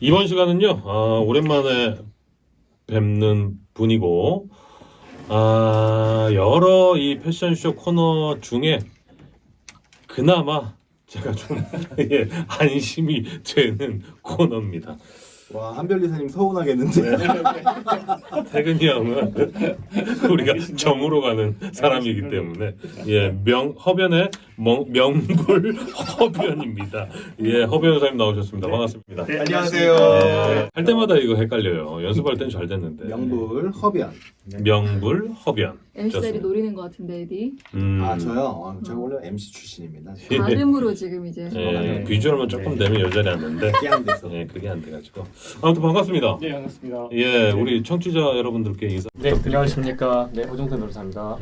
이번 시간은요, 오랜만에 뵙는 분이고, 여러 이 패션쇼 코너 중에 그나마 제가 좀 예, 안심이 되는 코너입니다. 와, 한별 이사님 서운하겠는데. 태근이 형은 우리가 정으로 가는 사람이기 때문에 허변의 명불 허변입니다. 허변 선생님 나오셨습니다. 반갑습니다. 네, 안녕하세요. 할 때마다 이거 헷갈려요. 연습할 땐 잘 됐는데. 명불 허변. 명불 허변. MC들이 노리는 것 같은데, 에디. 저요? 제가 원래 MC 출신입니다. 발음으로 지금 이제. 비주얼만 조금 되면 요 자리에 앉는데 그게 안 돼서. 그게 안 돼가지고. 아무튼 반갑습니다. 네, 반갑습니다. 우리 청취자 여러분들께 인사. 네, 안녕하십니까. 네, 오정태 노래사입니다.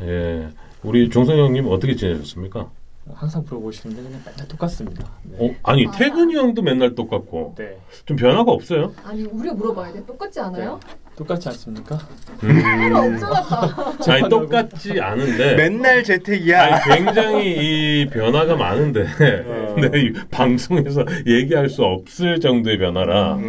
우리 종성 형님 어떻게 지내셨습니까? 항상 물어보시는데 그냥 맨날 똑같습니다. 네. 아니 맞아. 태근이 형도 맨날 똑같고 네, 좀 변화가 없어요? 아니, 우리가 물어봐야 돼. 똑같지 않아요? 똑같지 않습니까? 하나 없어졌다. 아니 똑같지 않은데 맨날 재택이야. 아니, 굉장히 이 변화가 많은데 근데 이 방송에서 얘기할 수 없을 정도의 변화라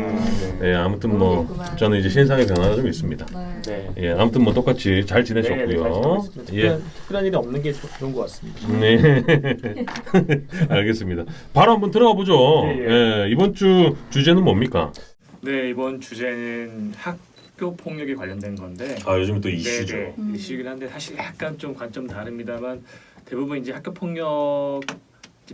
아무튼 뭐 모르겠구만. 저는 이제 신상의 변화가 좀 있습니다. 네. 네. 아무튼 뭐 똑같이 잘 지내셨고요. 특별한 일이 없는 게 좋은 것 같습니다. 네. 알겠습니다. 바로 한번 들어가 보죠. 이번 주 주제는 뭡니까? 네, 이번 주제는 학교 폭력에 관련된 건데. 요즘 또 이슈죠. 네, 이슈이긴 한데 사실 약간 좀 관점 다릅니다만 대부분 이제 학교 폭력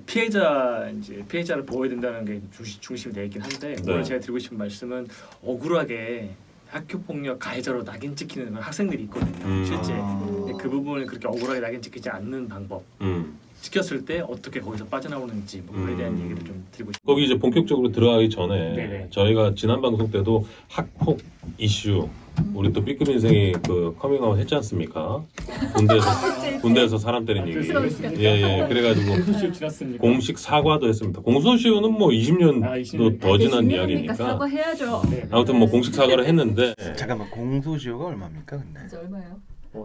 피해자를 보호해야 된다는 게 중심이 되어 있긴 한데 오늘 제가 드리고 싶은 말씀은 억울하게 학교 폭력 가해자로 낙인 찍히는 그런 학생들이 있거든요. 실제 그 부분을 그렇게 억울하게 낙인 찍히지 않는 방법. 찍혔을 때 어떻게 거기서 빠져나오는지 그에 대한 얘기를 좀 드리고 싶습니다. 거기 이제 본격적으로 들어가기 전에 네네. 저희가 지난 방송 때도 학폭 이슈 우리 또 B급 인생이 그 커밍아웃 했지 않습니까? 군대에서 사람 때린 얘기. 그래가지고 공소시효 지났습니까? 공식 사과도 했습니다. 공소시효는 뭐 20년도 더 지난 이야기니까. 사과해야죠. 네. 아무튼 뭐 공식 사과를 했는데 잠깐만, 공소시효가 얼마입니까, 근데? 이제 얼마예요?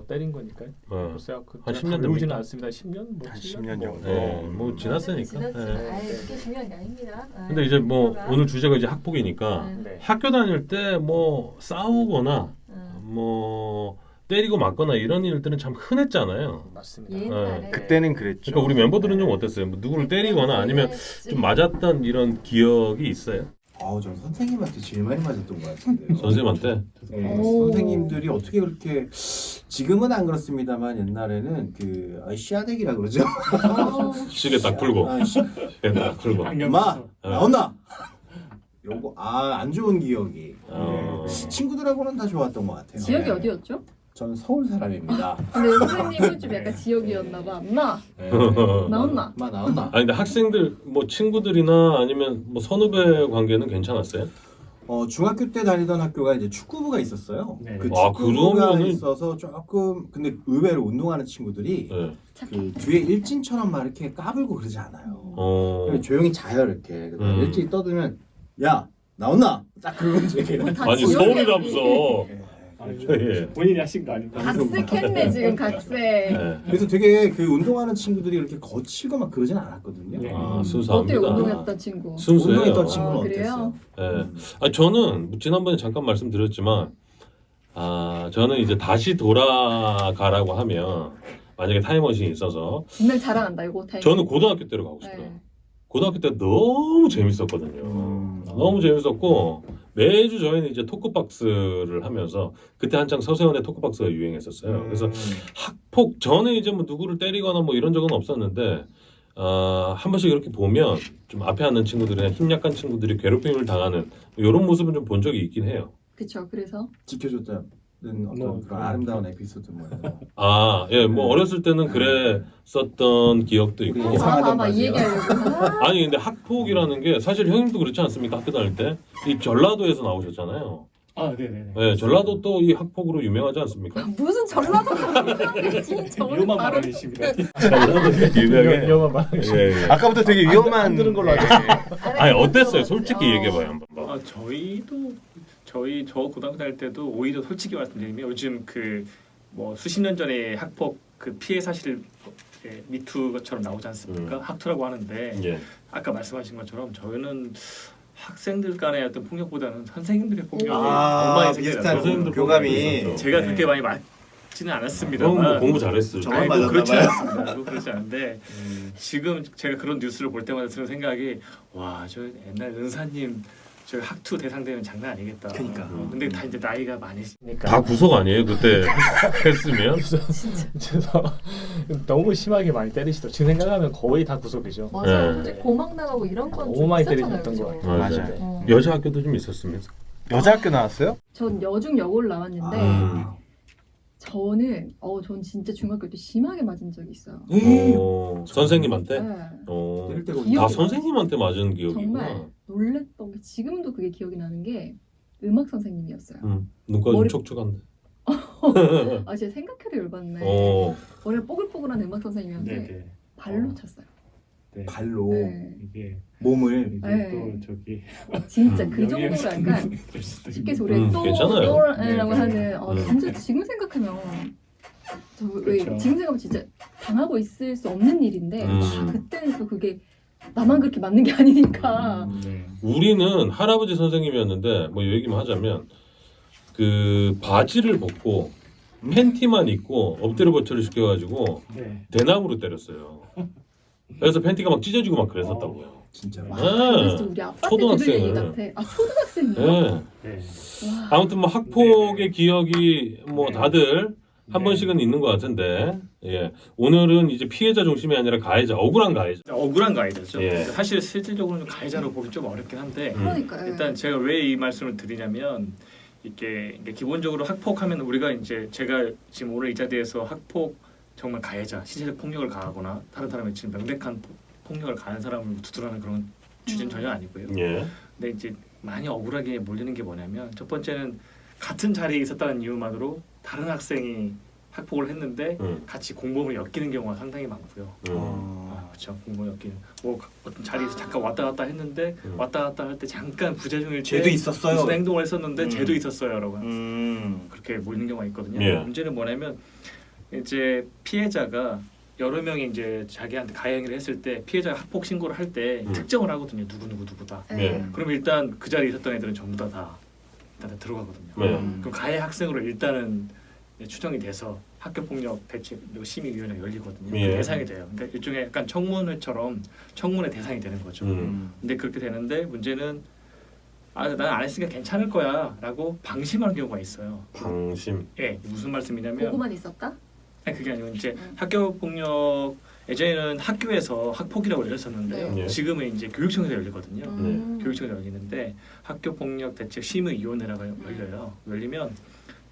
때린 거니까요. 글쎄요, 한 10년 되지는 됩니까? 않습니다. 10년? 뭐 한 7년? 10년 정도. 뭐 지났으니까. 그게 중요한 게 아닙니다. 근데 이제 뭐 오늘 주제가 이제 학폭이니까 네. 학교 다닐 때 뭐 싸우거나 뭐 때리고 맞거나 이런 일들은 참 흔했잖아요. 맞습니다. 옛날에 그때는 그랬죠. 그러니까 우리 멤버들은 좀 어땠어요? 뭐 누구를 때리거나 아니면 좀 맞았던 이런 기억이 있어요? 전 선생님한테 제일 많이 맞았던 것 같은데요. 선생님한테? 네, 오. 선생님들이 어떻게 그렇게 지금은 안 그렇습니다만 옛날에는 씨아대기라 그러죠. 시계 딱 풀고 시계 딱 풀고 엄마 나온나. 요거 안 좋은 기억이. 친구들하고는 다 좋았던 것 같아요. 지역이 네. 어디였죠? 저는 서울 사람입니다. 근데 선생님은 좀 약간 지역이었나 봐. 엄마 나온나? 엄마 나온나. 아니 근데 학생들 뭐 친구들이나 아니면 뭐 선후배 관계는 괜찮았어요? 중학교 때 다니던 학교가 이제 축구부가 있었어요. 네. 그 아, 축구부가 그러면은- 있어서 조금 근데 의외로 운동하는 친구들이 네. 그 뒤에 일진처럼 막 이렇게 까불고 그러지 않아요. 어. 그냥 조용히 자요 이렇게. 일진이 떠들면 야 나온나 딱 그러면 이제 다 아니 지역이 서울이라면서 네. 본인이 하신 거 아닌가? 각색했네 지금 각색. 네. 그래서 되게 그 운동하는 친구들이 이렇게 거칠고 막 그러진 않았거든요. 네. 어때 순수합니다. 운동했던 친구? 순수해요. 운동했던 친구는 그래요? 어땠어요? 아니, 저는 지난번에 잠깐 말씀드렸지만 저는 이제 다시 돌아가라고 하면 만약에 타임머신이 있어서 분명 자랑한다 이거 타임. 저는 고등학교 때로 가고 싶어요. 네. 고등학교 때 너무 재밌었거든요. 너무 재밌었고 매주 저희는 이제 토크박스를 하면서 그때 한창 서세원의 토크박스가 유행했었어요. 그래서 학폭 저는 이제 뭐 누구를 때리거나 뭐 이런 적은 없었는데 한 번씩 이렇게 보면 좀 앞에 앉는 친구들이나 힘 약한 친구들이 괴롭힘을 당하는 이런 모습은 좀 본 적이 있긴 해요. 그쵸. 그래서 지켜줬다는 어떤 그런 아름다운 에피소드 뭐. 뭐 어렸을 때는 그랬었던 기억도 있고. 우리 이상하단 아마 이 말이에요. 얘기하려고. 아니 근데 학폭이라는 게 사실 형님도 그렇지 않습니까? 학교 다닐 때 이 전라도에서 나오셨잖아요. 네네네. 네, 전라도 또 이 학폭으로 유명하지 않습니까? 무슨 전라도 진짜 위험한 발언이십니다. 유명해. 위험한 발언이십니다. 예. 아까부터 되게 위험한 안 들은 걸로 알고 아니 어땠어요? 솔직히 얘기해봐요 한번. 봐. 저 고등학교 다닐 때도 오히려 솔직히 말씀드리면 요즘 그 뭐 수십 년 전에 학폭 그 피해 사실 미투처럼 나오지 않습니까? 학투라고 하는데 예. 아까 말씀하신 것처럼 저희는 학생들 간의 어떤 폭력보다는 선생님들의 폭력이 아 엉망이 비슷한 생겨서 선생님들 교감이 있었죠. 제가 네. 그렇게 많이 맞지는 형 않았습니다만 공부 잘했어요. 정말 아이고 맞았나 그렇지 봐요. 않습니다. 그렇지 않은데 지금 제가 그런 뉴스를 볼 때마다 드는 생각이 와 저 옛날 은사님 저 학투 대상되면 장난 아니겠다. 그러니까. 근데 다 이제 나이가 많으시니까 다 구속 아니에요 그때 했으면? 그래서 너무 심하게 많이 때리시더라고요. 지금 생각하면 거의 다 구속이죠. 맞아요. 네. 솔직히 고막 나가고 이런 건 너무 좀 많이 있었잖아요, 때리셨던 그죠? 것 같아요. 맞아요. 어. 여자 학교도 좀 있었으면서. 여자 학교 나왔어요? 전 여중 여고를 나왔는데 아. 전 진짜 중학교 때 심하게 맞은 적이 있어요. 선생님한테? 네. 때릴 때가 다 기억이 선생님한테 맞은 기억이구나. 정말 놀랬던 게 지금도 그게 기억이 나는 게 음악 선생님이었어요. 눈가 좀 머리- 촉촉한데. 아 진짜 생각해도 열받네. 어. 머리가 뽀글뽀글한 음악 선생님이었는데 네네. 발로 쳤어요. 네. 발로 네. 이게 몸을 네. 저기 진짜 그 정도로 약간 쉽게 소리에 괜찮아요. 또라고 네, 하는 네. 진짜 지금 생각하면 왜 그렇죠. 지금 생각하면 진짜 당하고 있을 수 없는 일인데 음. 그때는 또 그게 나만 그렇게 맞는 게 아니니까 네. 우리는 할아버지 선생님이었는데 뭐 얘기만 하자면 그 바지를 벗고 팬티만 입고 엎드려 버쳐를 시켜가지고 네. 대나무로 때렸어요. 그래서 팬티가 막 찢어지고 막 그랬었다고요. 진짜 와, 네. 그래서 우리 아빠한테 초등학생을. 들을 얘기 같아. 아 초등학생이요? 네. 네. 와. 아무튼 뭐 학폭의 기억이 뭐 네. 다들 한 네. 번씩은 있는 것 같은데, 예. 오늘은 이제 피해자 중심이 아니라 가해자, 억울한 가해자. 억울한 가해자죠. 예. 사실 실질적으로는 가해자로 보기 좀 어렵긴 한데 그러니까요. 일단 제가 왜 이 말씀을 드리냐면 이게 기본적으로 학폭하면 우리가 이제 제가 지금 오늘 이 자리에서 학폭 정말 가해자, 신체적 폭력을 가하거나 다른 사람의 지금 명백한 폭력을 가한 사람을 두드러는 그런 취지는 전혀 아니고요. 예. 근데 이제 많이 억울하게 몰리는 게 뭐냐면 첫 번째는 같은 자리에 있었다는 이유만으로 다른 학생이 학폭을 했는데 같이 공범을 엮이는 경우가 상당히 많고요. 그렇죠. 공범을 엮이는 뭐 어떤 자리에서 잠깐 왔다 갔다 했는데 왔다 갔다 할 때 잠깐 부재중일 때 쟤도 있었어요. 무슨 행동을 했었는데 쟤도 있었어요라고 음. 그렇게 몰리는 경우가 있거든요. 예. 문제는 뭐냐면 이제 피해자가 여러 명이 이제 자기한테 가해 행위를 했을 때 피해자가 학폭 신고를 할 때 특정을 하거든요. 누구다. 네. 그럼 일단 그 자리에 있었던 애들은 전부 다 일단 들어가거든요. 네. 그럼 가해 학생으로 일단은 추정이 돼서 학교폭력 대책 심의위원회가 열리거든요. 예. 그 대상이 돼요. 그러니까 일종의 약간 청문회처럼 청문회 대상이 되는 거죠. 근데 그렇게 되는데 문제는 난 안 했으니까 괜찮을 거야라고 방심하는 경우가 있어요. 방심. 예, 무슨 말씀이냐면 보고만 있었다? 아니 그게 아니고 이제 학교 폭력 예전에는 학교에서 학폭이라고 열렸었는데요. 네. 지금은 이제 교육청에서 열리거든요. 네. 교육청에서 열리는데 학교 폭력 대책 심의위원회라고 열려요. 열리면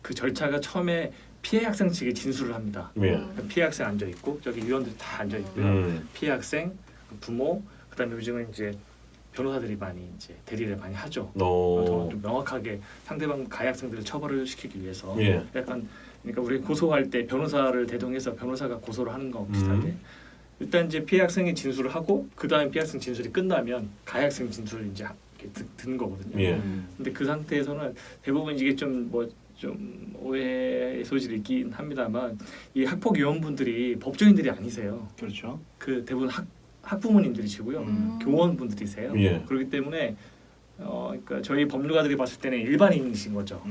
그 절차가 처음에 피해 학생 측에 진술을 합니다. 예. 그러니까 피해 학생 앉아 있고 저기 위원들 다 앉아 있고요. 피해 학생, 부모, 그다음에 요즘은 이제 변호사들이 많이 이제 대리를 많이 하죠. 더 좀 명확하게 상대방 가해 학생들을 처벌을 시키기 위해서 예. 약간 그러니까 우리 고소할 때 변호사를 대동해서 변호사가 고소를 하는 거 비슷하게 일단 이제 피해 학생이 진술을 하고 그 다음에 피해 학생 진술이 끝나면 가해 학생 진술을 이제 이렇게 듣는 거거든요. 예. 근데 그 상태에서는 대부분 이게 좀 오해의 소지가 있긴 합니다만 이 학폭 위원분들이 법조인들이 아니세요. 그렇죠. 그 대부분 학부모님들이시고요. 교원분들이세요. 예. 그렇기 때문에 그러니까 저희 법률가들이 봤을 때는 일반인이신 거죠.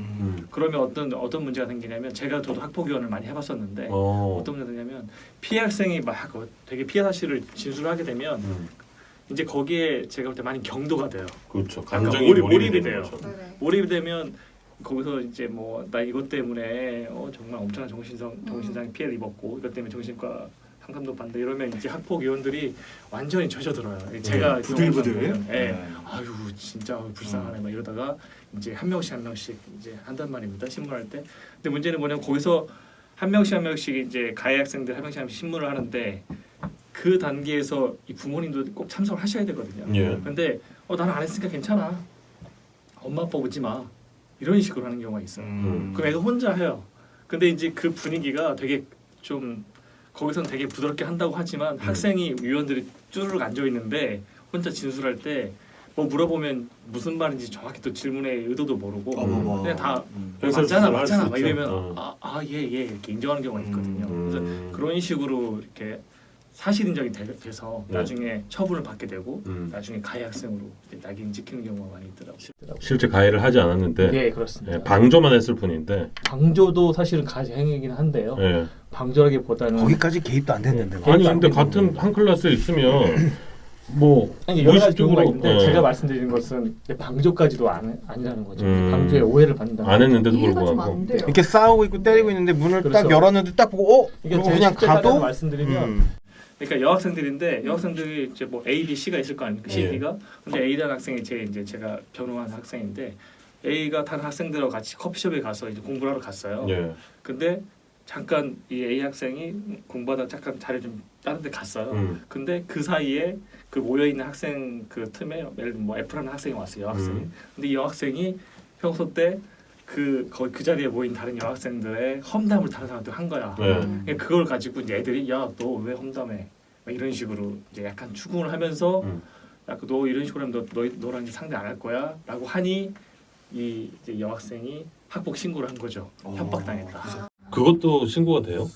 그러면 어떤 문제가 생기냐면 저도 학폭위원을 많이 해봤었는데 어떤 문제가 생기냐면 피해 학생이 막 되게 피해 사실을 진술하게 되면 이제 거기에 제가 볼 때 많이 경도가 돼요. 그렇죠. 약간 감정이 몰입이 돼요. 거죠. 네네. 몰입이 되면 거기서 이제 뭐 나 이것 때문에 정말 엄청난 정신상 피해를 입었고 이것 때문에 정신과 상담도 받는다 이러면 이제 학폭위원들이 완전히 젖어들어요. 제가 부들부들. 예. 아유 진짜 불쌍하네 막 이러다가 이제 한 명씩 이제 한단 말입니다. 신문할 때. 근데 문제는 뭐냐면 거기서 한 명씩 이제 가해 학생들 한 명씩 신문을 하는데 그 단계에서 이 부모님도 꼭 참석을 하셔야 되거든요. 예. 근데 나는 안 했으니까 괜찮아. 엄마 아빠 오지 마. 이런 식으로 하는 경우가 있어요. 그럼 애가 혼자 해요. 근데 이제 그 분위기가 되게 좀 거기선 되게 부드럽게 한다고 하지만 학생이 위원들이 쭈르륵 앉아 있는데 혼자 진술할 때 뭐 물어보면 무슨 말인지 정확히 또 질문의 의도도 모르고 그냥 다 맞잖아 막 이러면 예 이렇게 인정하는 경우가 있거든요. 그래서 그런 식으로 이렇게 사실 인정이 돼서 네. 나중에 처분을 받게 되고 나중에 가해 학생으로 낙인 찍히는 경우가 많이 있더라고요. 실제 가해를 하지 않았는데 네, 그렇습니다. 예, 방조만 했을 뿐인데 방조도 사실은 가해 행위이긴 한데요. 예. 방조라기보다는 거기까지 개입도 안 됐는데. 아니 근데 같은 한 클래스에 있으면 뭐 아니, 여러 가지 경우가 무의식적으로, 있는데 제가 말씀드리는 것은 방조까지도 아니라는 거죠. 음. 방조에 오해를 받는다. 안 했는데도 이해가 좀 불구하고 안 돼요. 이렇게 싸우고 있고 때리고 있는데 문을 딱 그렇죠. 열었는데 딱 보고 이게 그리고 제 그냥 실제 가도 사례를 말씀드리면 음. 그러니까 여학생들인데 여학생들이 이제 뭐 A, B, C가 있을 거 아닙니까? C, 예. D가. 근데 A라는 학생이 제가 변호한 학생인데 A가 다른 학생들하고 같이 커피숍에 가서 이제 공부를 하러 갔어요. 예. 근데 잠깐 이 A 학생이 공부하다 잠깐 자리 좀 다른 데 갔어요. 근데 그 사이에 그 모여 있는 학생 그 틈에 예를 들면 뭐 F라는 학생이 왔어요. 여학생이. 근데 이 여학생이 평소 때 그 자리에 모인 다른 여학생들의 험담을 다른 사람한테 한 거야. 예. 그러니까 그걸 가지고 이제 애들이 야 너 왜 험담해? 막 이런 식으로 이제 약간 추궁을 하면서 야 너 이런 식으로 하면 너랑 이제 상대 안 할 거야라고 하니 이 이제 여학생이 학폭 신고를 한 거죠. 협박당했다. 그것도 신고가 돼요?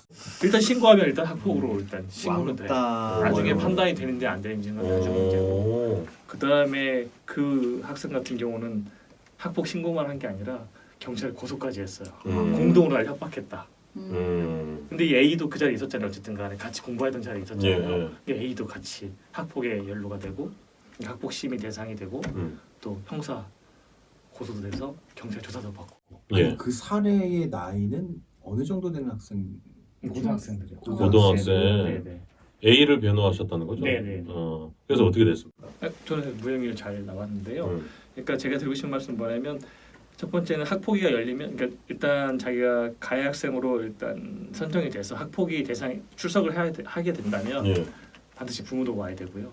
일단 신고하면 일단 학폭으로 일단 신고는 돼. 왕따. 나중에 뭐 판단이 되는지 안 되는지는 나중에 문제고. 오. 그 다음에 그 학생 같은 경우는 학폭 신고만 한 게 아니라 경찰에 고소까지 했어요. 공동으로 날 협박했다. 근데 이 A도 그 자리에 있었잖아요. 어쨌든 간에 같이 공부하던 자리에 있었잖아요. A도 같이 학폭에 연루가 되고 학폭 심의 대상이 되고 또 형사 고소도 돼서 경찰 조사도 받고. 예. 아니, 그 사례의 나이는 어느 정도 되는 학생? 고등학생들이요. 고등학생. 네네. A를 변호하셨다는 거죠? 네네. 그래서 어떻게 됐습니까? 저는 무혐의로 잘 나왔는데요. 그러니까 제가 드리고 싶은 말씀은 뭐냐면 첫 번째는 학폭위가 열리면 그러니까 일단 자기가 가해 학생으로 일단 선정이 돼서 학폭위 대상 출석을 하게 된다면 예. 반드시 부모도 와야 되고요.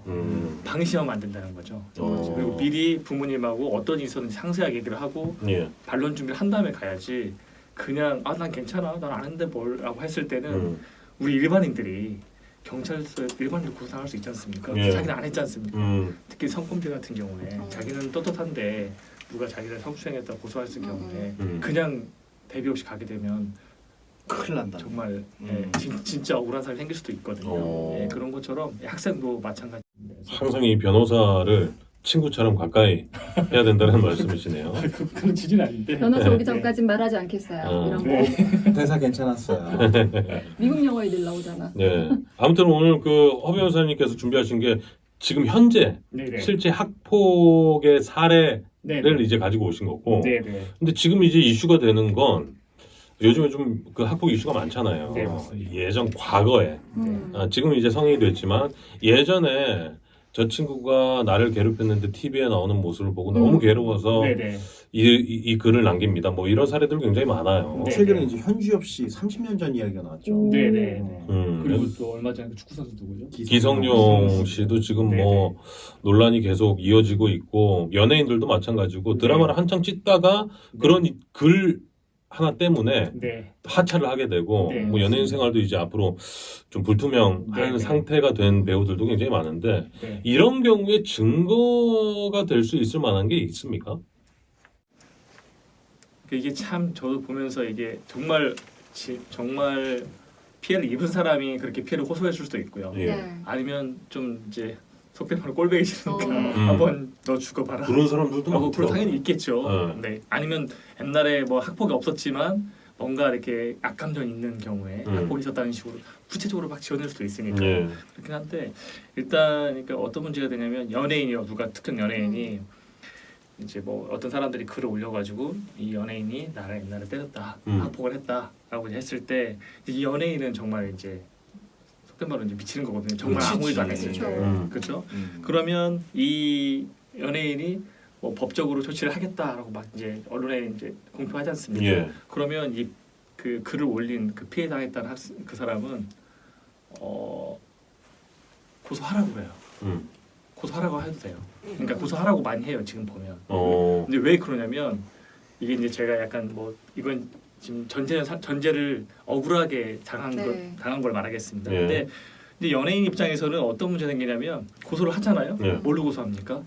방심하면 안 된다는 거죠. 어. 그리고 미리 부모님하고 어떤 일이 있었는지 상세하게 얘기를 하고 예. 반론 준비를 한 다음에 가야지 그냥 아 난 괜찮아 난 아는데 뭘라고 했을 때는 우리 일반인들이 경찰서에 일반인들 고소당할 수 있지 않습니까? 예. 자기는 안 했지 않습니까? 특히 성범죄 같은 경우에 어. 자기는 떳떳한데 누가 자기를 성추행했다 고소했을 경우에 음. 그냥 대비 없이 가게 되면 큰일 난다. 정말 진짜 억울한 사람이 생길 수도 있거든요. 어. 예, 그런 것처럼 학생도 마찬가지인데 항상 이 변호사를 친구처럼 가까이 해야 된다는 말씀이시네요. 그런 취지는 아닌데 변호사 오기 전까진 말하지 않겠어요. 어. 이런 거 네. 대사 괜찮았어요. 미국 영화 애들 나오잖아. 네. 아무튼 오늘 그 허 변호사님께서 준비하신 게 지금 현재 네네. 실제 학폭의 사례를 네네. 이제 가지고 오신 거고. 네네. 근데 지금 이제 이슈가 되는 건 요즘에 좀 그 학폭 이슈가 많잖아요. 네, 맞습니다. 예전 과거에 지금 이제 성인이 됐지만 예전에 저 친구가 나를 괴롭혔는데 TV에 나오는 모습을 보고 너무 괴로워서 네네. 이 글을 남깁니다. 뭐 이런 사례들 굉장히 많아요. 네. 최근에 이제 현주엽 씨 30년 전 이야기가 나왔죠. 오. 네네. 그리고 또 얼마 전에 그 축구 선수 누구죠? 기성용 씨도 지금 네네. 뭐 논란이 계속 이어지고 있고 연예인들도 마찬가지고 드라마를 한창 찍다가 그런 글 하나 때문에 네. 하차를 하게 되고 네. 뭐 연예인 생활도 이제 앞으로 좀 불투명한 네, 네. 상태가 된 배우들도 굉장히 많은데 네. 이런 경우에 증거가 될 수 있을 만한 게 있습니까? 이게 참 저도 보면서 이게 정말 피해를 입은 사람이 그렇게 피해를 호소했을 수도 있고요. 예. 네. 아니면 좀 이제 속된 말로 꼴배기 싫으니까 어. 한번 너 죽어봐라. 그런 사람들도 그런 많더라고요. 당연히 있겠죠. 네. 네. 아니면 옛날에 뭐 학폭이 없었지만 뭔가 이렇게 악감정이 있는 경우에 학폭이 있었다는 식으로 구체적으로 막 지어낼 수도 있으니까 예. 그렇긴 한데 일단 그러니까 어떤 문제가 되냐면 연예인이요 누가 특정 연예인이 이제 뭐 어떤 사람들이 글을 올려가지고 이 연예인이 나를 옛날에 때렸다 학폭을 했다라고 했을 때 이 연예인은 정말 이제 속된 말로 이제 미치는 거거든요. 정말 아무 일도 안 했을 때 그렇죠. 그러면 이 연예인이 뭐 법적으로 조치를 하겠다라고 막 이제 언론에 이제 공표하지 않습니까? 예. 그러면 이 그 글을 올린 그 피해 당했다는 그 사람은 고소하라고 해요. 고소하라고 해도 돼요. 그러니까 고소하라고 많이 해요. 지금 보면. 근데 왜 그러냐면 이게 이제 제가 약간 뭐 이건 지금 전제를 억울하게 네. 당한 걸 말하겠습니다. 예. 근데 연예인 입장에서는 어떤 문제가 생기냐면 고소를 하잖아요. 예. 뭘로 고소합니까?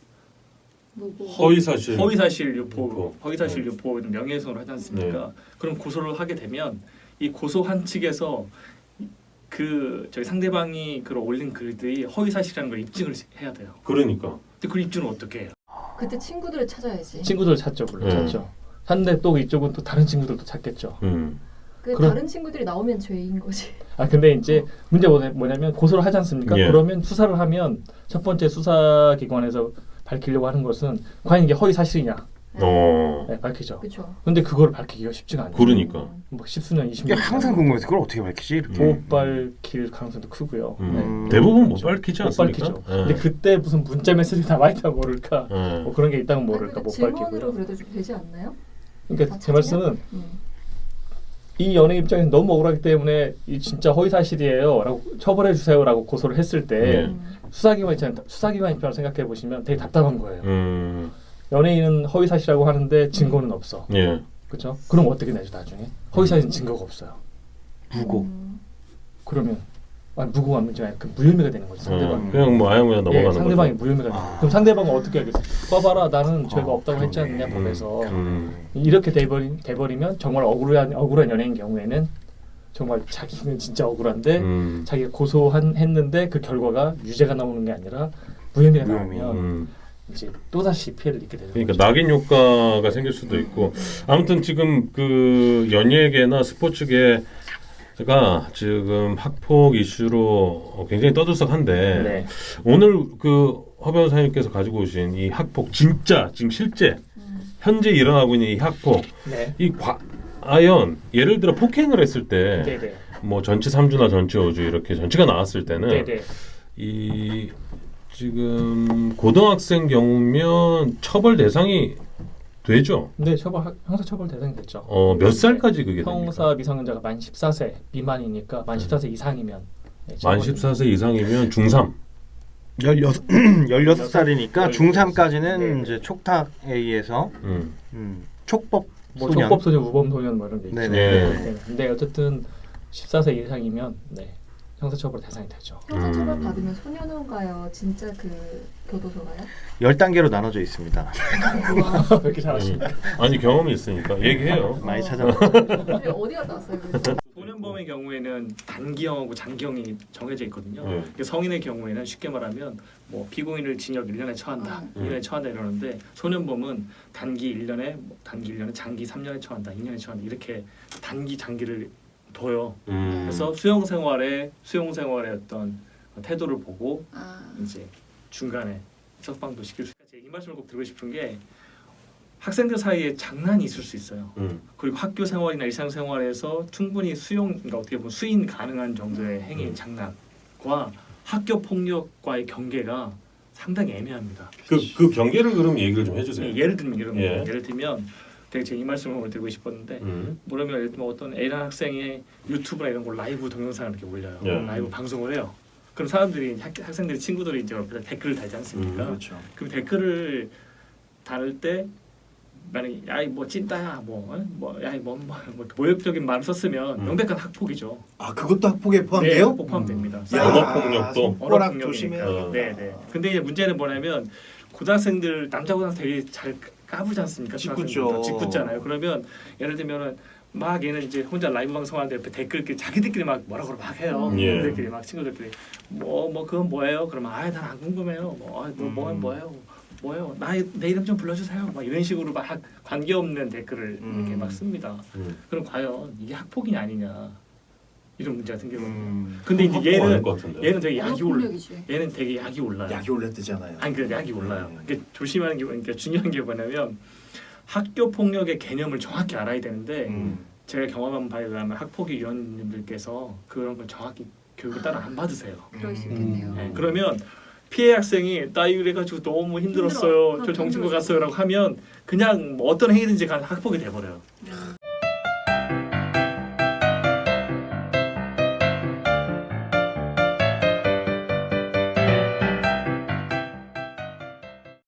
뭐고? 허위사실. 허위사실 유포, 유포. 허위사실 유포는 명예훼손을 하지 않습니까? 그럼 고소를 하게 되면 이 고소한 측에서 그 저희 상대방이 그 올린 글들이 허위 사실이라는 걸 입증을 해야 돼요. 그러니까. 근데 그 입증은 어떻게 해요? 그때 친구들을 찾아야지. 친구들 찾죠, 물론 찾죠. 근데 또 이쪽은 또 다른 친구들도 찾겠죠. 그 그럼- 다른 친구들이 나오면 죄인 거지. 아 근데 이제 문제가 뭐냐면 고소를 하지 않습니까? 예. 그러면 수사를 하면 첫 번째 수사기관에서 밝히려고 하는 것은 과연 이게 허위 사실이냐 네, 밝히죠. 그렇죠. 근데 그걸 밝히기가 쉽지가 않죠. 그러니까. 뭐 10수년, 20년 이게 항상 궁금해서 그걸 어떻게 밝히지? 이렇게. 못 밝힐 가능성도 크고요. 네. 대부분 못 밝히지 못 않습니까? 밝히죠. 근데 그때 무슨 문자 메시지 남아 있다고 모를까? 뭐 그런 게 있다고 모를까 못 질문으로 밝히고요. 그래도 좀 되지 않나요? 그러니까 다 제 말씀은 음. 이 연예 입장에서 너무 억울하기 때문에 이 진짜 허위 사실이에요라고 처벌해 주세요라고 고소를 했을 때 네. 수사기관 있잖아요. 수사기관 입장을 생각해 보시면 되게 답답한 거예요. 음. 연예인은 허위 사실이라고 하는데 증거는 없어. 예. 그렇죠? 그럼 어떻게 내죠 나중에? 허위 사실은 증거가 없어요. 무고. 그러면 무고한 문제가 아니라 그 무혐의가 되는 거죠. 상대방. 그냥 뭐 아야무야 넘어가는 거죠. 상대방이 무혐의가 되는 거죠. 그럼 상대방은 어떻게 알겠어? 봐봐라 나는 죄가 없다고 했지 않느냐 그러네. 법에서. 음. 이렇게 돼버리면 정말 억울한 연예인 경우에는 정말 자기는 진짜 억울한데 자기가 고소했는데 그 결과가 유죄가 나오는 게 아니라 무혐의가 무혐의. 나오면 이제 또다시 피해를 입게 되는 그러니까 거죠. 낙인 효과가 생길 수도 있고 아무튼 지금 그 연예계나 스포츠계가 지금 학폭 이슈로 굉장히 떠들썩한데 네. 오늘 그 허 변호사님께서 가지고 오신 이 학폭 진짜 지금 실제 현재 일어나고 있는 이 학폭 네. 과연 예를 들어 폭행을 했을 때 네네. 뭐 전치 3주나 전치 5주 이렇게 전치가 나왔을 때는 네네. 이 지금 고등학생 경우면 처벌 대상이 되죠. 네, 형사 처벌 대상이 됐죠. 몇 살까지 그게 형사 됩니까? 미성년자가 만 14세 미만이니까 만 14세 이상이면 네, 만 처벌이- 14세 이상이면 중3. 16살이니까 중3까지는 네. 이제 촉탁에 의해서 촉법 뭐 소년. 촉법 소년, 우범 소년 뭐 이런 게 있죠. 네네. 네. 근데 어쨌든 14세 이상이면 네, 형사 처벌 대상이 되죠. 형사처벌 받으면 소년원가요? 진짜 그 교도소가요? 10단계로 나눠져 있습니다. 왜 이렇게 잘하십니까? 아니 경험이 있으니까 얘기해요. 많이 찾아봤죠. 근데 어디 갔다 왔어요? 그래서? 소년범의 경우에는 단기형하고 장기형이 정해져 있거든요. 네. 성인의 경우에는 쉽게 말하면 뭐 피고인을 징역 1년에 처한다, 2년에 처한다 이러는데 소년범은 단기 1년에 장기 3년에 처한다, 2년에 처한다 이렇게 단기 장기를 둬요. 그래서 수용 생활의 어떤 태도를 보고 이제 중간에 석방도 시킬 수 있어요. 이 말씀을 꼭 드리고 싶은 게 학생들 사이에 장난이 있을 수 있어요. 그리고 학교 생활이나 일상 생활에서 충분히 그러니까 어떻게 보면 수인 가능한 정도의 행위 장난과 학교 폭력과의 경계가 상당히 애매합니다. 그 경계를 그럼 얘기를 좀 해주세요. 네, 예를 들면 예. 예를 들면 되게 제가 이 말씀을 드리고 싶었는데 뭐냐면 예를 들면 어떤 A라는 학생이 유튜브나 이런 걸 라이브 동영상을 이렇게 올려요. 예. 라이브 방송을 해요. 그럼 사람들이 학생들이 친구들이 이제 옆에서 댓글을 달지 않습니까? 그렇죠. 그럼 댓글을 달을 때 만약에 야이 뭐 찐따야 모욕적인 말을 썼으면 명백한 학폭이죠. 아 그것도 학폭에 네, 포함돼요? 학폭 포함됩니다. 언어 폭력도? 손가락 언어 조심해야 폭력이니까. 돼. 네. 근데 이제 문제는 뭐냐면 고등학생들 남자 고등학생 되게 잘 까부지 않습니까? 짓궂죠. 짓궂잖아요. 그러면 예를 들면은 막 얘는 이제 혼자 라이브 방송하는데 옆에 댓글끼리 자기들끼리 막 뭐라고 막 해요. 예. 친구들끼리 막 친구들끼리 뭐 그건 뭐예요? 그러면 난 안 궁금해요. 뭐예요? 내 이름 좀 불러주세요. 막 이런 식으로 막 관계없는 댓글을 이렇게 막 씁니다. 그럼 과연 이게 학폭이냐 아니냐 이런 문제가 생기거든요. 근데 이제 얘는 되게 약이 올라. 얘는 되게 약이 올라요. 약이 올랐대잖아요. 아니 그 약이 올라요. 그러니까 조심하는 게 그러니까 중요한 게 뭐냐면 학교 폭력의 개념을 정확히 알아야 되는데 제가 경험한 바에 의하면 학폭위 위원님들께서 그런 걸 정확히 교육을 따로 안 받으세요. 그럴 수 있겠네요. 네, 그러면 피해 학생이 나 이래가지고 너무 힘들었어요. 저 정신과 갔어요라고 하면 그냥 뭐 어떤 행위든지 간에 학폭이 돼버려요.